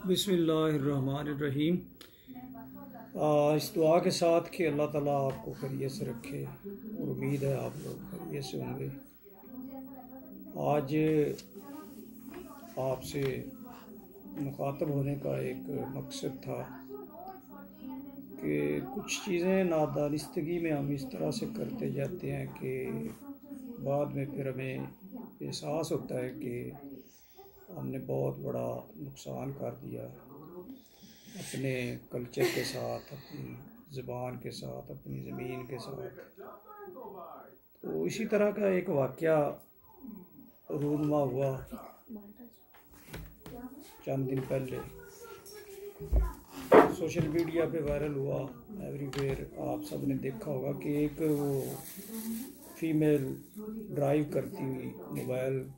बिस्मिल्लाहिर्रहमानिर्रहीम। इस दुआ के साथ कि अल्लाह ताला आपको खैरियत से रखे और उम्मीद है आप लोग खैरियत से होंगे। आज आपसे मुखातब होने का एक मकसद था कि कुछ चीज़ें नादानिस्तगी में हम इस तरह से करते जाते हैं कि बाद में फिर हमें एहसास होता है कि हमने बहुत बड़ा नुकसान कर दिया अपने कल्चर के साथ, अपनी ज़बान के साथ, अपनी ज़मीन के साथ। तो इसी तरह का एक वाक़या रूनुमा हुआ चंद दिन पहले, सोशल मीडिया पे वायरल हुआ, एवरीवेयर आप सब ने देखा होगा कि एक वो फीमेल ड्राइव करती हुई मोबाइल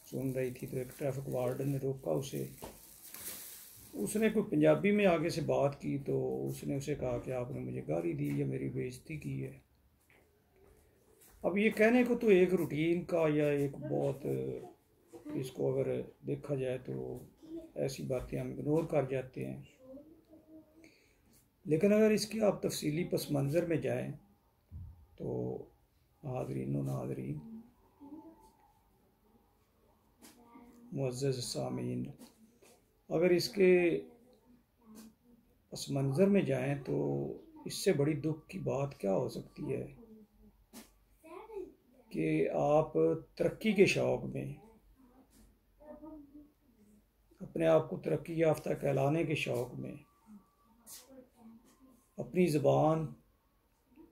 सुन रही थी, तो एक ट्रैफिक वार्डन ने रोका उसे। उसने कोई पंजाबी में आगे से बात की, तो उसने उसे कहा कि आपने मुझे गाली दी या मेरी बेइज्जती की है। अब ये कहने को तो एक रूटीन का या एक बहुत, इसको अगर देखा जाए तो ऐसी बातें हम इग्नोर कर जाते हैं, लेकिन अगर इसकी आप तफसीली पस मंज़र में जाएं तो हाज़रीन व नाज़रीन मुअज़्ज़ज़ सामीन, अगर इसके पस मंज़र में जाएं तो इससे बड़ी दुख की बात क्या हो सकती है कि आप तरक्की के शौक़ में, अपने आप को तरक्की याफ्ता कहलाने के शौक़ में अपनी ज़बान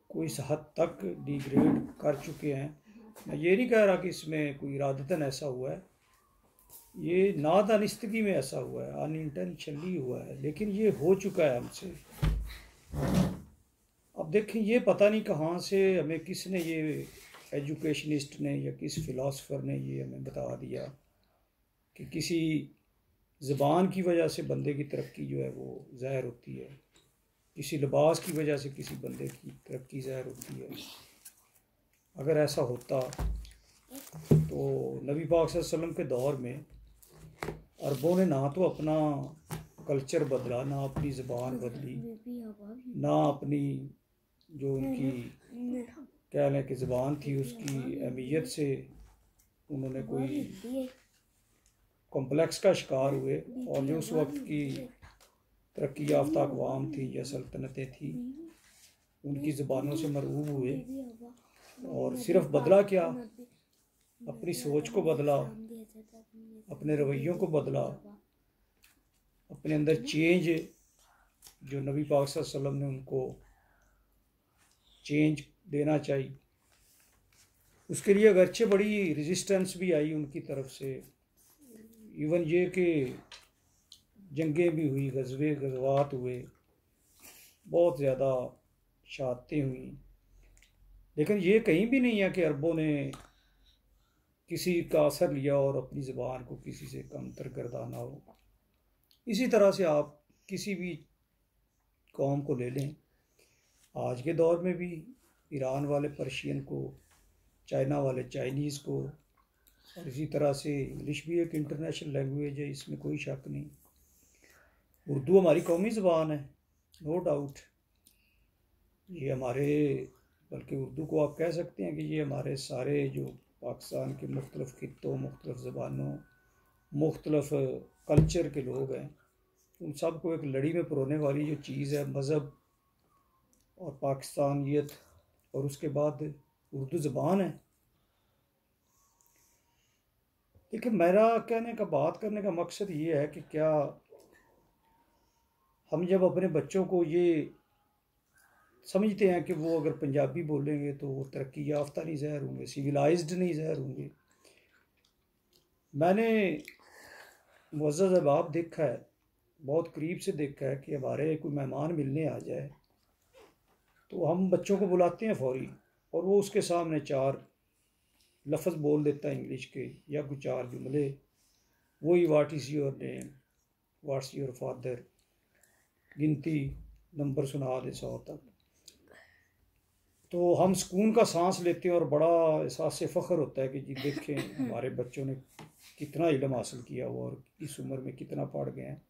को इस हद तक डिग्रेड कर चुके हैं। मैं ये नहीं कह रहा कि इसमें कोई इरादतन ऐसा हुआ है, ये नादानिस्तगी में ऐसा हुआ है, अनइंटेंशनली हुआ है, लेकिन ये हो चुका है हमसे। अब देखें, ये पता नहीं कहाँ से हमें किसने, ये एजुकेशनिस्ट ने या किस फ़िलासफ़र ने ये हमें बता दिया कि किसी ज़बान की वजह से बंदे की तरक्की जो है वो ज़ाहिर होती है, किसी लिबास की वजह से किसी बंदे की तरक्की ज़ाहिर होती है। अगर ऐसा होता तो नबी पाक सल्लल्लाहु अलैहि वसल्लम के दौर में अरबों ने ना तो अपना कल्चर बदला, ना अपनी ज़बान बदली, ना अपनी जो उनकी कह लें कि ज़बान थी उसकी अहमियत से उन्होंने कोई कॉम्प्लेक्स का शिकार हुए। और जो उस वक्त की तरक्की याफ्ता अक़वाम थी या सल्तनतें थी, उनकी ज़बानों से मरऊब हुए। और सिर्फ़ बदला क्या, अपनी सोच को बदला, अपने रवैयों को बदला, अपने अंदर चेंज जो नबी पाक सल्लल्लाहु अलैहि वसल्लम ने उनको चेंज देना चाहिए, उसके लिए अगरचे बड़ी रेजिस्टेंस भी आई उनकी तरफ से। इवन ये कि जंगें भी हुई, गज़वात हुए, बहुत ज़्यादा शहादतें हुई, लेकिन ये कहीं भी नहीं है कि अरबों ने किसी का असर लिया और अपनी ज़बान को किसी से कमतर गर्दाना हो। इसी तरह से आप किसी भी कौम को ले लें, आज के दौर में भी ईरान वाले पर्शियन को, चाइना वाले चाइनीज़ को, और इसी तरह से इंग्लिश भी एक इंटरनेशनल लैंग्वेज है, इसमें कोई शक नहीं। उर्दू हमारी कौमी ज़बान है, नो डाउट। ये हमारे, बल्कि उर्दू को आप कह सकते हैं कि ये हमारे सारे जो पाकिस्तान के मुख्तलिफ़ खित्तों, मुख्तलिफ़ ज़बानों, मुख्तलिफ़ कल्चर के लोग हैं, उन सब को एक लड़ी में परोने वाली जो चीज़ है मज़हब और पाकिस्तानियत, और उसके बाद उर्दू ज़बान है। लेकिन मेरा कहने का, बात करने का मकसद ये है कि क्या हम जब अपने बच्चों को ये समझते हैं कि वो अगर पंजाबी बोलेंगे तो वो तरक्की याफ्ता नहीं ज़ाहिर होंगे, सिविलाइज्ड नहीं ज़ाहिर होंगे। मैंने मुअज़्ज़ज़ अहबाब देखा है, बहुत करीब से देखा है कि हमारे कोई मेहमान मिलने आ जाए तो हम बच्चों को बुलाते हैं फ़ौरी, और वो उसके सामने चार लफ्ज़ बोल देता है इंग्लिश के, या कुछ चार जुमले, वही what is your name, what's your father, गिनती नंबर सुना दे 100 तक। तो हम सुकून का सांस लेते हैं और बड़ा एहसास फ़ख्र होता है कि जी देखें हमारे बच्चों ने कितना इल्म हासिल किया हुआ और इस उम्र में कितना पढ़ गए हैं।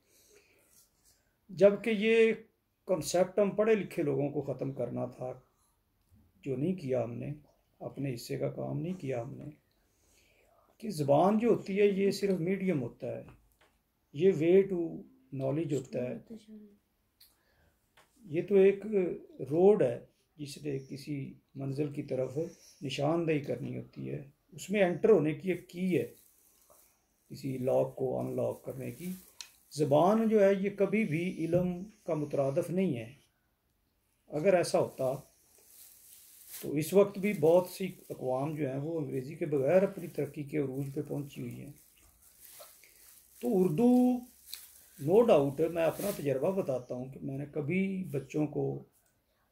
जबकि ये कॉन्सेप्ट हम पढ़े लिखे लोगों को ख़त्म करना था, जो नहीं किया हमने, अपने हिस्से का काम नहीं किया हमने। कि ज़बान जो होती है ये सिर्फ मीडियम होता है, ये वे टू नॉलेज होता है, ये तो एक रोड है जिससे किसी मंजिल की तरफ निशानदेही करनी होती है, उसमें एंटर होने की एक की है किसी लॉक को अनलॉक करने की। ज़बान जो है ये कभी भी इल्म का मुतरादफ नहीं है। अगर ऐसा होता तो इस वक्त भी बहुत सी अक़वाम जो हैं वो अंग्रेज़ी के बगैर अपनी तरक्की के अरूज पे पहुंची हुई हैं। तो उर्दू नो डाउट है, मैं अपना तजर्बा बताता हूँ कि मैंने कभी बच्चों को,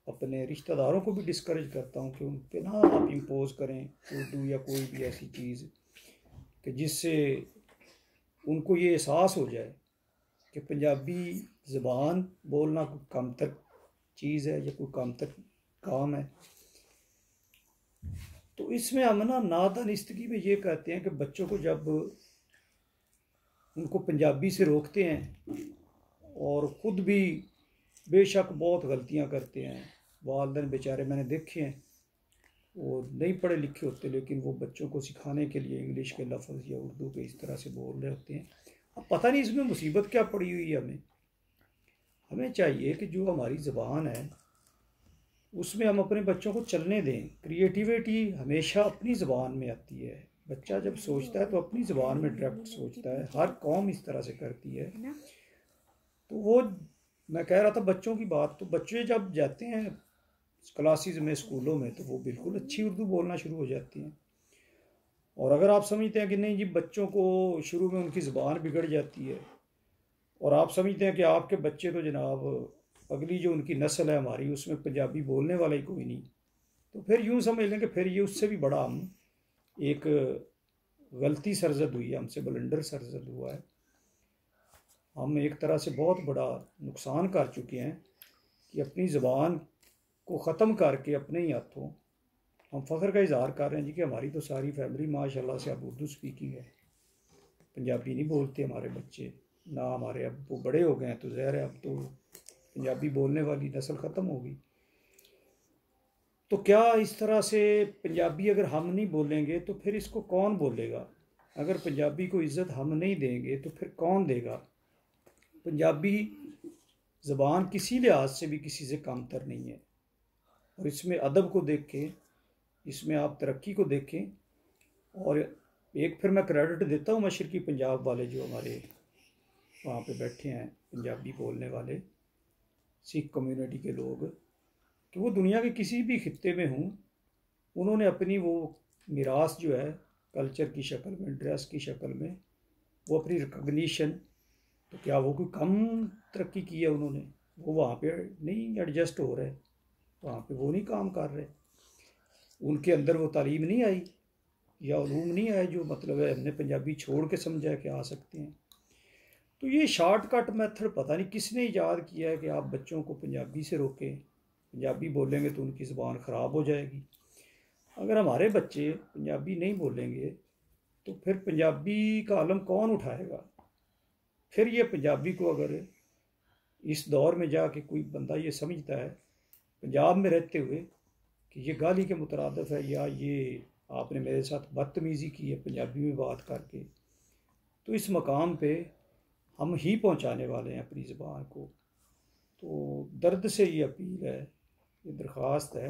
अपने रिश्तेदारों को भी डिस्करेज करता हूँ कि उन पे ना आप इम्पोज करें उर्दू या कोई भी ऐसी चीज़ कि जिससे उनको ये एहसास हो जाए कि पंजाबी ज़बान बोलना कोई कम तक चीज़ है या कोई कम तक काम है। तो इसमें हम ना नादानिस्तगी में ये कहते हैं कि बच्चों को जब उनको पंजाबी से रोकते हैं और ख़ुद भी बेशक बहुत गलतियां करते हैं, वालिदैन बेचारे मैंने देखे हैं वो नहीं पढ़े लिखे होते लेकिन वो बच्चों को सिखाने के लिए इंग्लिश के लफ्ज़ या उर्दू के इस तरह से बोल रहे होते हैं। अब पता नहीं इसमें मुसीबत क्या पड़ी हुई है। हमें चाहिए कि जो हमारी ज़बान है उसमें हम अपने बच्चों को चलने दें। क्रिएटिविटी हमेशा अपनी ज़बान में आती है। बच्चा जब सोचता है तो अपनी ज़बान में डायरेक्ट सोचता है, हर कौम इस तरह से करती है। तो वो मैं कह रहा था बच्चों की बात, तो बच्चे जब जाते हैं क्लासेस में, स्कूलों में, तो वो बिल्कुल अच्छी उर्दू बोलना शुरू हो जाती हैं। और अगर आप समझते हैं कि नहीं जी बच्चों को शुरू में उनकी ज़बान बिगड़ जाती है और आप समझते हैं कि आपके बच्चे तो जनाब अगली जो उनकी नस्ल है हमारी उसमें पंजाबी बोलने वाला ही कोई नहीं, तो फिर यूँ समझ लें कि फिर ये उससे भी बड़ा हम एक गलती सरजद हुई है, हमसे बलंडर सरजद हुआ है। हम एक तरह से बहुत बड़ा नुकसान कर चुके हैं कि अपनी ज़बान को ख़त्म करके अपने ही हाथों हम फ़ख्र का इज़हार कर रहे हैं जी कि हमारी तो सारी फैमिली माशाल्लाह से अब उर्दू स्पीकिंग है, पंजाबी नहीं बोलते हमारे बच्चे ना। हमारे अब वो बड़े हो गए हैं तो ज़ाहिर है अब तो पंजाबी बोलने वाली नस्ल ख़त्म होगी। तो क्या इस तरह से पंजाबी अगर हम नहीं बोलेंगे तो फिर इसको कौन बोलेगा? अगर पंजाबी को इज़्ज़त हम नहीं देंगे तो फिर कौन देगा? पंजाबी ज़बान किसी लिहाज से भी किसी से कमतर नहीं है। और इसमें अदब को देखें, इसमें आप तरक्की को देखें। और एक फिर मैं क्रेडिट देता हूँ मशरकी पंजाब वाले जो हमारे वहाँ पे बैठे हैं पंजाबी बोलने वाले सिख कम्युनिटी के लोग, कि वो दुनिया के किसी भी खित्ते में हों, उन्होंने अपनी वो मीरास जो है कल्चर की शक्ल में, ड्रेस की शक्ल में, वो अपनी रिकग्निशन, तो क्या वो कोई कम तरक्की की है उन्होंने? वो वहाँ पे नहीं एडजस्ट हो रहे, वहाँ पे वो नहीं काम कर रहे, उनके अंदर वो तालीम नहीं आई या उलूम नहीं आए जो मतलब है हमने पंजाबी छोड़ के समझा कि आ सकते हैं। तो ये शॉर्टकट मेथड पता नहीं किसने ईजाद किया है कि आप बच्चों को पंजाबी से रोकें, पंजाबी बोलेंगे तो उनकी ज़बान ख़राब हो जाएगी। अगर हमारे बच्चे पंजाबी नहीं बोलेंगे तो फिर पंजाबी का आलम कौन उठाएगा? फिर ये पंजाबी को अगर इस दौर में जाके कोई बंदा ये समझता है पंजाब में रहते हुए कि ये गाली के मुतरादफ है या ये आपने मेरे साथ बदतमीज़ी की है पंजाबी में बात करके, तो इस मकाम पे हम ही पहुंचाने वाले हैं अपनी ज़बान को। तो दर्द से ये अपील है, ये दरख्वास्त है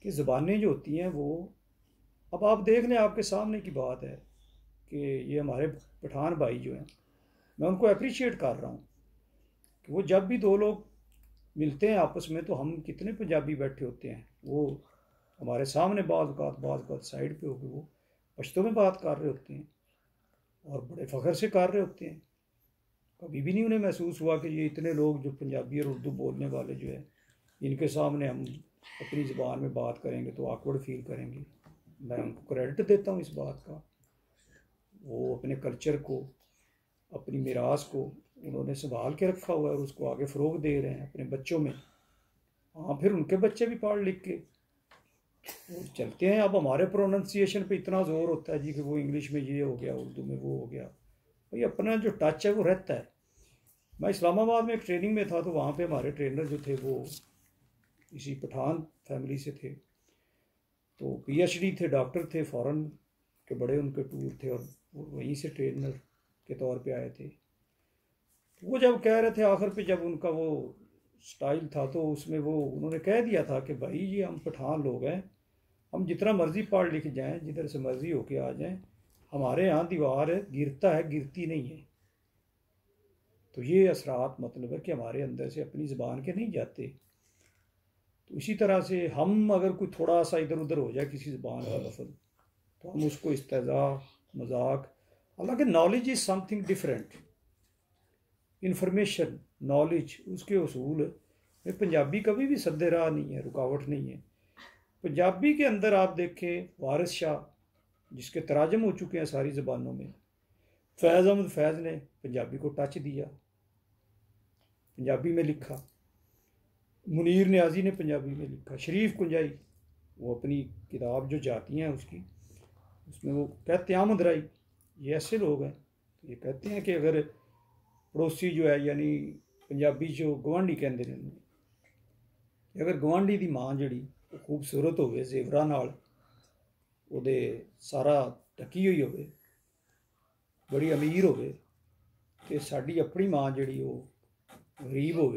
कि ज़बानें जो होती हैं वो, अब आप देख लें, आपके सामने की बात है कि ये हमारे पठान भाई जो हैं, मैं उनको अप्रिशिएट कर रहा हूँ कि वो जब भी दो लोग मिलते हैं आपस में तो हम कितने पंजाबी बैठे होते हैं, वो हमारे सामने बात साइड पे होकर वो पश्तो में बात कर रहे होते हैं और बड़े फ़ख्र से कर रहे होते हैं। कभी भी नहीं उन्हें महसूस हुआ कि ये इतने लोग जो पंजाबी और उर्दू बोलने वाले जो है इनके सामने हम अपनी ज़बान में बात करेंगे तो ऑकवर्ड फील करेंगे। मैं उनको क्रेडिट देता हूँ इस बात का। वो अपने कल्चर को, अपनी मीरास को उन्होंने संभाल के रखा हुआ है और उसको आगे फ़रोग दे रहे हैं अपने बच्चों में। हाँ, फिर उनके बच्चे भी पढ़ लिख के वो चलते हैं। अब हमारे प्रोनाउंसिएशन पे इतना ज़ोर होता है जी कि वो इंग्लिश में ये हो गया, उर्दू में वो हो गया। भाई अपना जो टच है वो रहता है। मैं इस्लामाबाद में एक ट्रेनिंग में था, तो वहाँ पे हमारे ट्रेनर जो थे वो इसी पठान फैमिली से थे, तो पीएचडी थे, डॉक्टर थे, फॉरेन के बड़े उनके टूर थे, और वो वहीं से ट्रेनर के तौर पे आए थे। वो जब कह रहे थे आखिर पे, जब उनका वो स्टाइल था, तो उसमें वो उन्होंने कह दिया था कि भाई ये हम पठान लोग हैं, हम जितना मर्ज़ी पढ़ लिख जाएं, जिधर से मर्ज़ी होके आ जाएं, हमारे यहाँ दीवार गिरता है, गिरती नहीं है। तो ये असरात मतलब है कि हमारे अंदर से अपनी ज़बान के नहीं जाते। तो इसी तरह से हम अगर कोई थोड़ा सा इधर उधर हो जाए किसी ज़बान का लफ्ज़, तो हम उसको इस्तेज़ा, मजाक, हालांकि knowledge is something different. Information, knowledge, उसके उसूल में पंजाबी कभी भी सद्दे राह नहीं है, रुकावट नहीं है। पंजाबी के अंदर आप देखें वारिस शाह, जिसके तराजम हो चुके हैं सारी ज़बानों में, फैज़ अहमद फैज़ ने पंजाबी को टच दिया, पंजाबी में लिखा, मुनीर न्याजी ने पंजाबी में लिखा, शरीफ कुंजाई वो अपनी किताब जो जाती हैं उसकी, उसमें वो कहते हैं आमद राई, ये ऐसे लोग हैं, ये कहते हैं कि अगर पड़ोसी जो है, यानी पंजाबी जो गवांढी कहते हैं, अगर गवांढी की माँ जी खूबसूरत हो, जेवरा नाल ਉਹਦੇ सारा ढकी हुई हो, बड़ी अमीर हो, तो साड़ी अपनी माँ जी वो गरीब हो,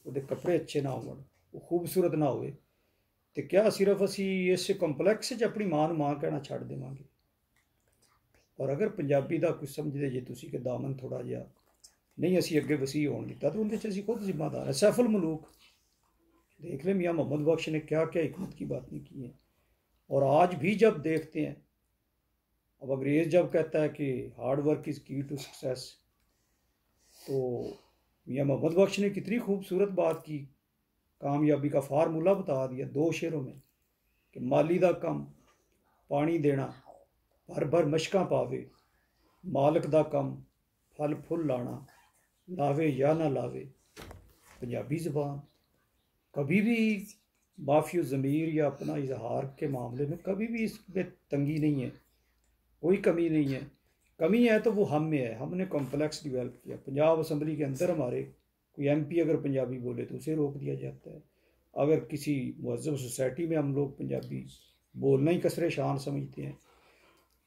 कपड़े अच्छे ना हो, वो खूबसूरत ना हो, तो क्या सिर्फ असी इस कंपलैक्स अपनी माँ माँ कहना छड़ देवांगे। और अगर पंजाबी का कुछ समझते जे तुसी कि दामन थोड़ा जिहा नहीं असी अगे वसी होने दिता, तो उनके असी खुद जिम्मेदार है। सैफुल मलूक देख ले, मियाँ मोहम्मद बख्श ने क्या क्या हिकमत की बात नहीं की है। और आज भी जब देखते हैं, अब अंग्रेज़ जब कहता है कि हार्ड वर्क इज़ की टू सक्सेस, तो मियाँ मोहम्मद बख्श ने कितनी खूबसूरत बात की, कामयाबी का फार्मूला बता दिया 2 शेरों में कि माली दा कम पानी देना, भर भर मशकां पावे, मालक दा कम फल फुल लाना, लावे या ना लावे। पंजाबी ज़बान कभी भी माफियो ज़मीर या अपना इजहार के मामले में कभी भी इसमें तंगी नहीं है, कोई कमी नहीं है। कमी है तो वो हम में है, हमने कॉम्प्लेक्स डेवलप किया। पंजाब असम्बली के अंदर हमारे कोई एमपी अगर पंजाबी बोले तो उसे रोक दिया जाता है। अगर किसी मुहज़्ज़ब सोसाइटी में हम लोग पंजाबी बोलना ही कसरे शान समझते हैं,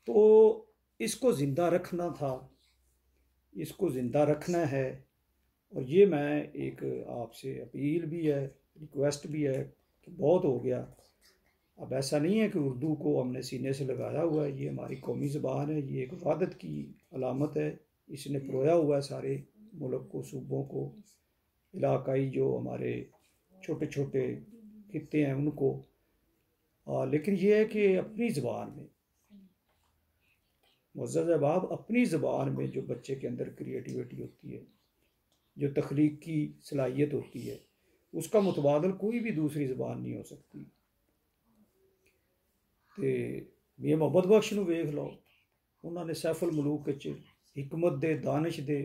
तो इसको ज़िंदा रखना था, इसको ज़िंदा रखना है। और ये मैं एक आपसे अपील भी है, रिक्वेस्ट भी है कि बहुत हो गया। अब ऐसा नहीं है कि उर्दू को हमने सीने से लगाया हुआ है, ये हमारी कौमी ज़बान है, ये एक वफ़ादत की अलामत है। इसने परोया हुआ है सारे मुल्क को, सूबों को, इलाकाई जो हमारे छोटे छोटे खित्ते हैं उनको। लेकिन ये है कि अपनी ज़बान में, मुअज़्ज़ज़ अहबाब, अपनी ज़बान में जो बच्चे के अंदर क्रिएटिविटी होती है, जो तख्लीक की सलाहियत होती है, उसका मुतबादल कोई भी दूसरी ज़बान नहीं हो सकती। तो मियाँ मोहम्मद बख्श नूं वेख लो, उन्होंने सैफुल मलूक च हिकमत दे, दानिश दे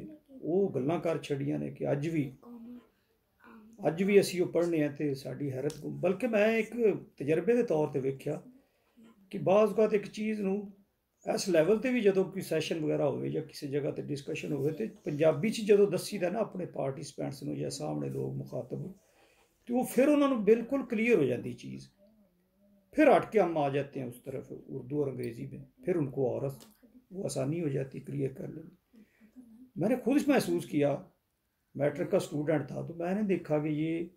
वो गल्लां कर छड़ियां ने कि अज भी असी वो पढ़ने हैं तो साड़ी हैरत को। बल्कि मैं एक तजर्बे के तौर पर वेख्या कि बाज़ औक़ात एक चीज़ नूं इस लैवल पर भी जो कोई सैशन वगैरह हो या किसी जगह पर डिस्कशन हो, तो पंजाबी च जो दसी दा ना अपने पार्टिसिपेंट्स नूं या सामने लोग मुखातब, तो वो फिर उन्होंने बिल्कुल क्लियर हो जाती चीज़, फिर हट के हम आ जाते हैं उस तरफ उर्दू और अंग्रेज़ी में, फिर उनको और वो आसानी हो जाती क्लियर कर लेनी। मैंने खुद महसूस किया, मैट्रिक का स्टूडेंट था, तो मैंने देखा कि ये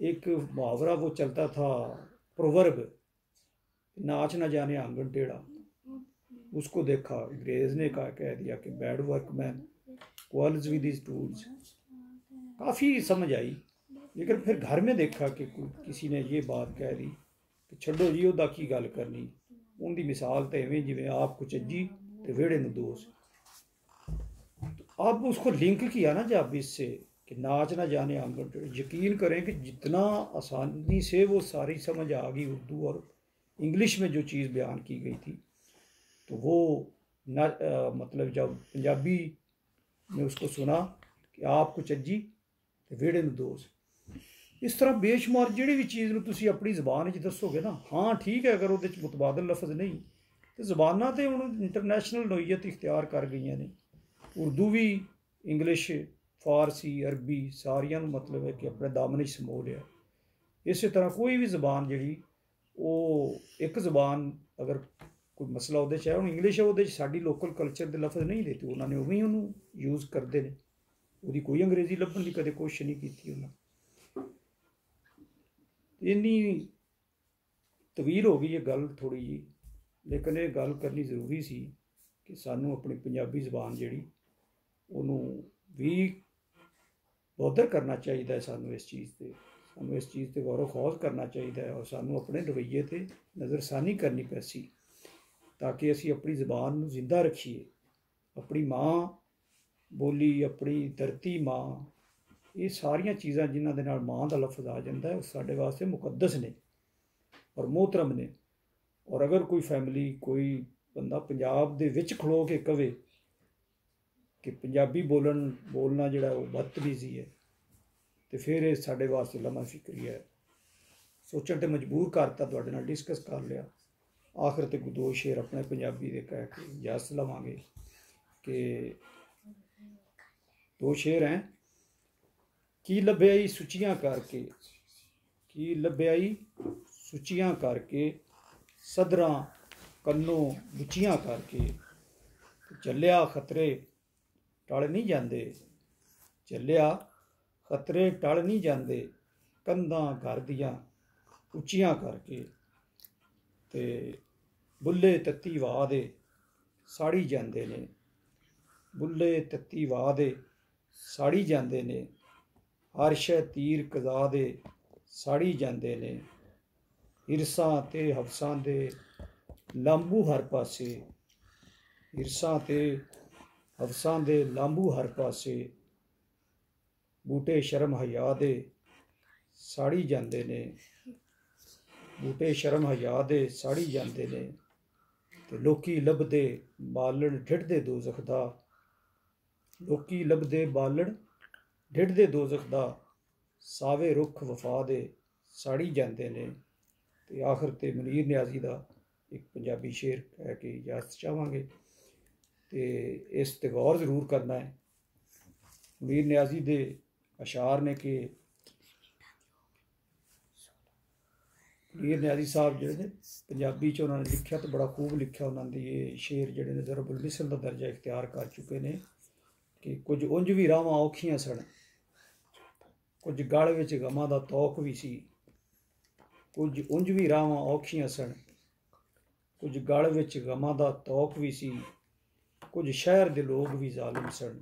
एक मुहावरा वो चलता था, प्रोवर्ब, नाच ना जाने आंगन टेढ़ा, उसको देखा, अंग्रेज़ ने कह दिया कि bad workman quarrels with his tools. काफ़ी समझ आई, लेकिन फिर घर में देखा कि किसी ने ये बात कह दी कि छड्डो जी ओहदा की गल करनी, उनकी मिसाल तो इवें जिवें आप कुचज्जी तो वेड़े नूं दोस। तो अब उसको लिंक किया ना जब इससे कि नाच ना जाने आंगन टेढ़ा, यकीन करें कि जितना आसानी से वो सारी समझ आ गई उर्दू और इंग्लिश में जो चीज़ बयान की गई थी, तो वो मतलब जब पंजाबी में उसको सुना कि आप कुचज्जी तो वेड़े नूं दोस, इस तरह बेशुमार जिहड़ी भी चीज़ नूं तुसीं अपनी ज़बान च दसोगे ना, हाँ ठीक है, अगर उहदे च मुतबादल लफज नहीं, तो ज़बानां तो हुण इंटरनैशनल नोईयत इख्तियार कर गई ने, उर्दू भी, इंग्लिश, फारसी अरबी सारियां नूं मतलब है कि अपने दामन च समो लिया। इस तरह कोई भी जबान जी वो एक जबान अगर कोई मसला वो है हम इंग्लिश है वो साड़ी लोकल कल्चर के लफज नहीं देते उन्होंने उवें उन्होंने यूज़ करते हैं वो कोई अंग्रेजी लभन की कदे कोशिश नहीं की उन्होंने। इन्नी तवील हो गई ये गल थोड़ी जी लेकिन ये गल करनी जरूरी सी कि सानू अपनी पंजाबी जबान जिहड़ी उन्होंने भी बौद्धर करना चाहिए। सानू इस चीज़ से सानू इस चीज़ से गौरव खौज करना चाहिए और सानू अपने रवैये से नज़रसानी करनी पैसी ताकि असी अपनी जबान नूं जिंदा रखीए। अपनी माँ बोली अपनी धरती माँ ये सारिया चीज़ां जिन्हां दे नाल माँ का लफज आ जाता है साडे वास्ते मुकद्दस ने और मोहतरम ने। और अगर कोई फैमिली कोई बंदा पंजाब दे विच खलो के कवे कि पंजाबी बोलना जिहड़ा वो बदतमीजी है तो फिर ये साडे वास्ते लम्हा फिक्री है सोचण ते मजबूर करता तुहाडे नाल डिस्कस कर लिया। आखिर ते दो शेर अपने पंजाबी दे कह के इजाजत लवांगे कि दो शेर हैं। की लभ्याई सुचियां करके की लभ्याई सुचियां करके सदरां कन्नों बुचियां करके चलिया खतरे टल नहीं जाते चलिया खतरे टल नहीं जाते कंधां घर दियां उच्चियां करके ते बुल्ले तत्ती वाह दे साड़ी जाते ने बुल्ले तत्ती वाह दे साड़ी जाते ने अर्श तीर कजा दे साड़ी जाते ने हिरसां ते हवसां दे लांबू हर पासे हिरसां ते हवसां दे लांबू हर पासे बूटे शर्म हया दे साड़ी जाते ने बूटे शर्म हया दे साड़ी जाते ने ते लोकी लभदे बालण ढिड दे दोज़ख दा लोकी लभदे बालण ढिड दे दोज़ख दा सावे रुख वफा दे साड़ी जाते ने। ते आखिर ते मुनीर न्याजी का एक पंजाबी शेर कह के इजाजत चाहांगे तो इस ते गौर जरूर करना है। मुनीर न्याजी दे अशार ने कि मुनीर न्याजी साहब जिहड़े ने पंजाबी च उन्होंने लिखा तो बड़ा खूब लिखा उन्होंने ये शेर जिहड़े ने ज़रबुल मिसल का दर्जा इख्तियार कर चुके हैं कि कुछ उंज भी रावां औखियां सन कुछ गल विच गमां दा तौक भी सी कुछ उंज भी रावां औखियां सन कुछ गल विच गमां दा तौक भी सी कुछ शहर दे लोग भी जालिम सन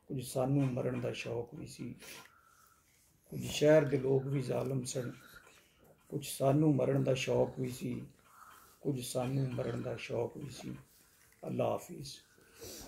कुछ सानू मरण दा शौक भी सी कुछ शहर दे लोग भी जालिम सन कुछ सानू मरण दा शौक भी सी कुछ सानू मरण दा शौक भी सी। अल्लाह हाफिज़।